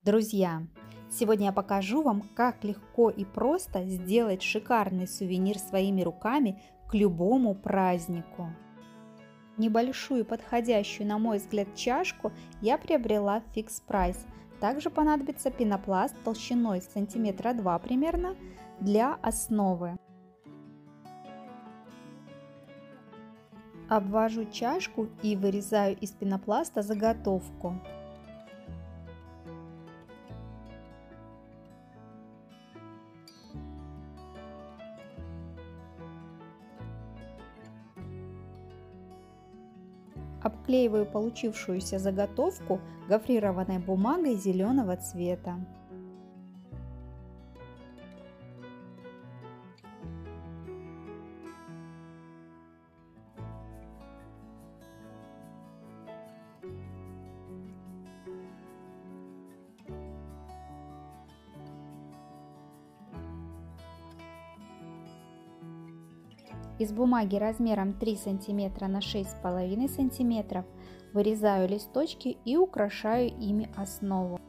Друзья, сегодня я покажу вам, как легко и просто сделать шикарный сувенир своими руками к любому празднику. Небольшую, подходящую, на мой взгляд, чашку я приобрела в Fix Price. Также понадобится пенопласт толщиной сантиметра 2 примерно для основы. Обвожу чашку и вырезаю из пенопласта заготовку. Обклеиваю получившуюся заготовку гофрированной бумагой зеленого цвета. Из бумаги размером 3 см на 6,5 см вырезаю листочки и украшаю ими основу.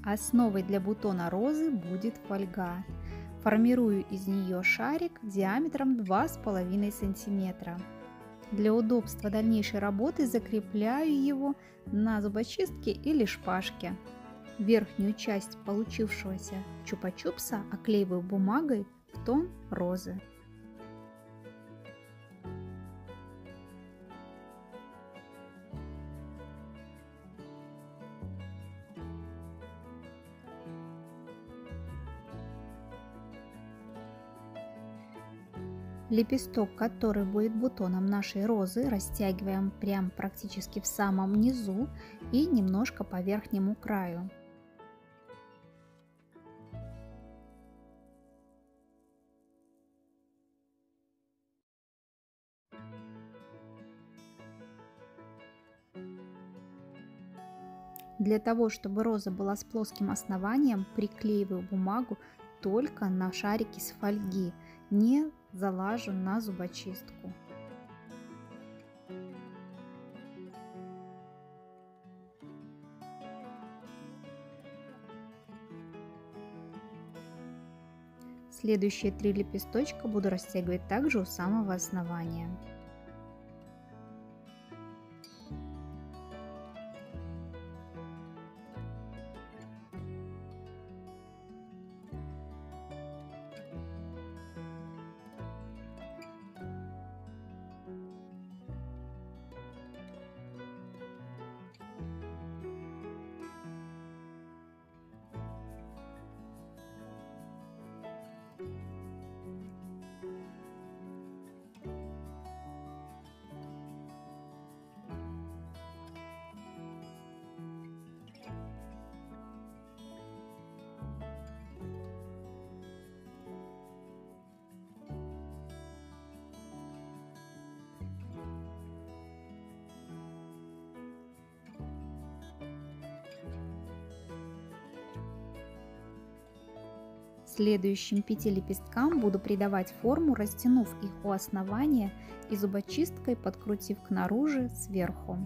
Основой для бутона розы будет фольга. Формирую из нее шарик диаметром 2,5 см. Для удобства дальнейшей работы закрепляю его на зубочистке или шпажке. Верхнюю часть получившегося чупа-чупса оклеиваю бумагой в тон розы. Лепесток, который будет бутоном нашей розы, растягиваем прям практически в самом низу и немножко по верхнему краю. Для того, чтобы роза была с плоским основанием, приклеиваю бумагу только на шарики с фольги, не залажу на зубочистку. Следующие 3 лепесточка буду растягивать также у самого основания. Следующим 5 лепесткам буду придавать форму, растянув их у основания и зубочисткой подкрутив к наружу сверху.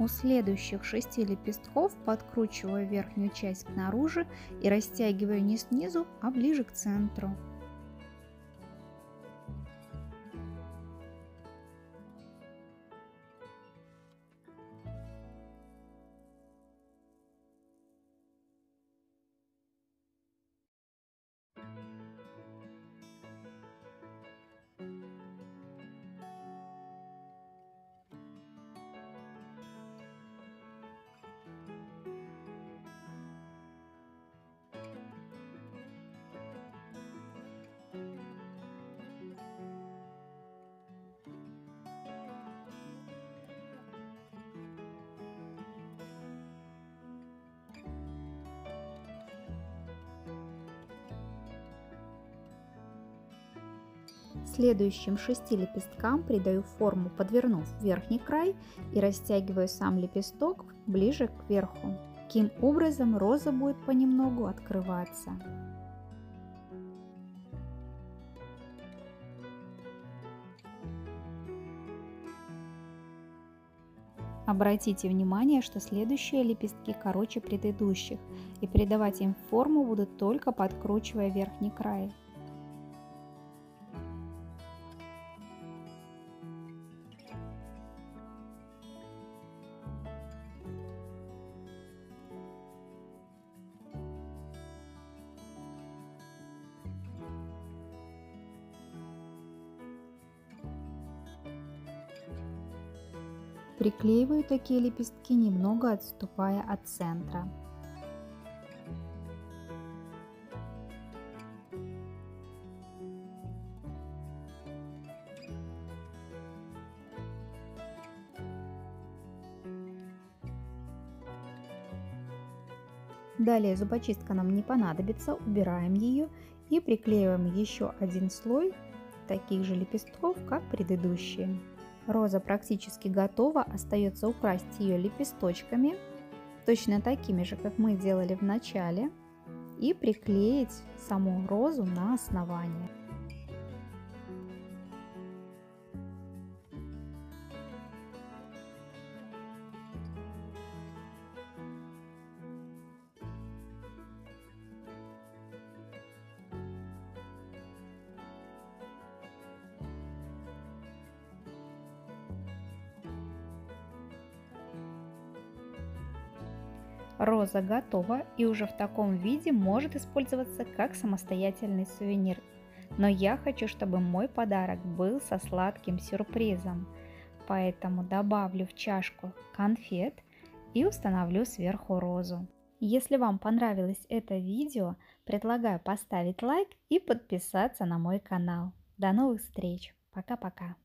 У следующих 6 лепестков подкручиваю верхнюю часть снаружи и растягиваю не снизу, а ближе к центру. Следующим 6 лепесткам придаю форму, подвернув верхний край и растягиваю сам лепесток ближе к верху. Таким образом роза будет понемногу открываться. Обратите внимание, что следующие лепестки короче предыдущих, и придавать им форму буду только подкручивая верхний край. Приклеиваю такие лепестки, немного отступая от центра. Далее зубочистка нам не понадобится, убираем ее и приклеиваем еще один слой таких же лепестков, как предыдущие. Роза практически готова, остается украсить ее лепесточками, точно такими же, как мы делали в начале, и приклеить саму розу на основание. Роза готова и уже в таком виде может использоваться как самостоятельный сувенир. Но я хочу, чтобы мой подарок был со сладким сюрпризом, поэтому добавлю в чашку конфет и установлю сверху розу. Если вам понравилось это видео, предлагаю поставить лайк и подписаться на мой канал. До новых встреч! Пока-пока!